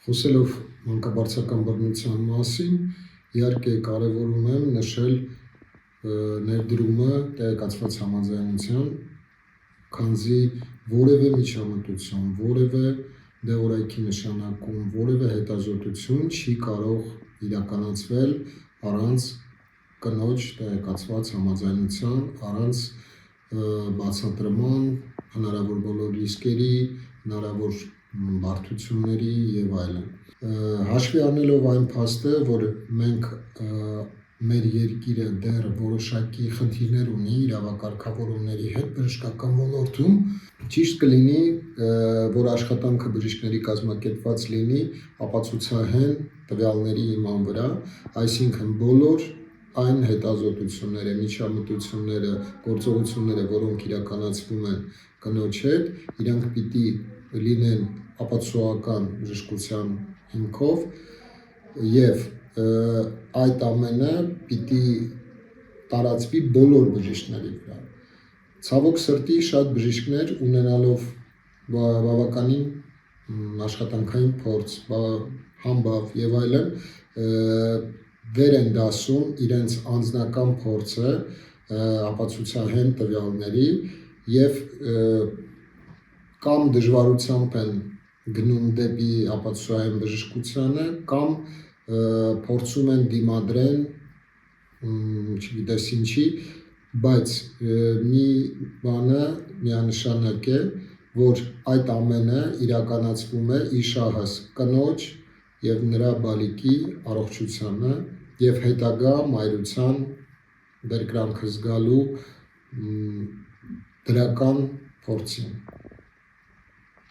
Խոսելով մանկաբարձական բռնության մասին, իհարկե կարևորում եմ նշել ներդրումը տեղեկացված համաձայնության, քանզի որևէ միջամտություն, որևէ դեղորայքի նշանակում, որևէ հետազոտություն չի կարող իրականացվել առանց կնոջ տեղեկացված համաձայնության, առանց բացատրման հնարավոր բոլոր ռիսկերի, հնարավոր բարդությունների եւ այլն։ Հաշվի առնելով այն փաստը, որ մենք մեր երկիրը դեռ որոշակի խնդիրներ ունի իրավակարգավորումների հետ բժշկական ոլորտում, ճիշտ կլինի, որ աշխատանքը բժիշկների կազմակերպված լինի ապացուցահեն տվյալների հիման վրա, այսինքն բոլոր այն հետազոտությունները, միջամտությունները, գործողությունները, որոնք իրականացվում են կնոջ հետ, իրանք պիտի լինեն ապացուցողական բժշկության հիմքով եւ այդ ամենը պիտի տարածվի բոլոր բժիշկների վրա։ Ցավոք սրտի շատ բժիշկներ ունենալով բավականին աշխատանքային փորձ, համբավ եւ այլն, վեր են դասում իրենց անձնական փորձը ապացուցահեն տվյալների եւ կամ դժվարությամբ են գնում դեպի ապացուցահեն բժշկությանը, կամ փորձում են դիմադրեն, չգիտես ինչի, բայց մի բանը միանշանակ է, որ այդ ամենը իրականացվում է իշահս կնոջ եւ նրա բալիկի առողջությանը եւ հետագա մայրության բերկրանքը զգալու դրական փորձին։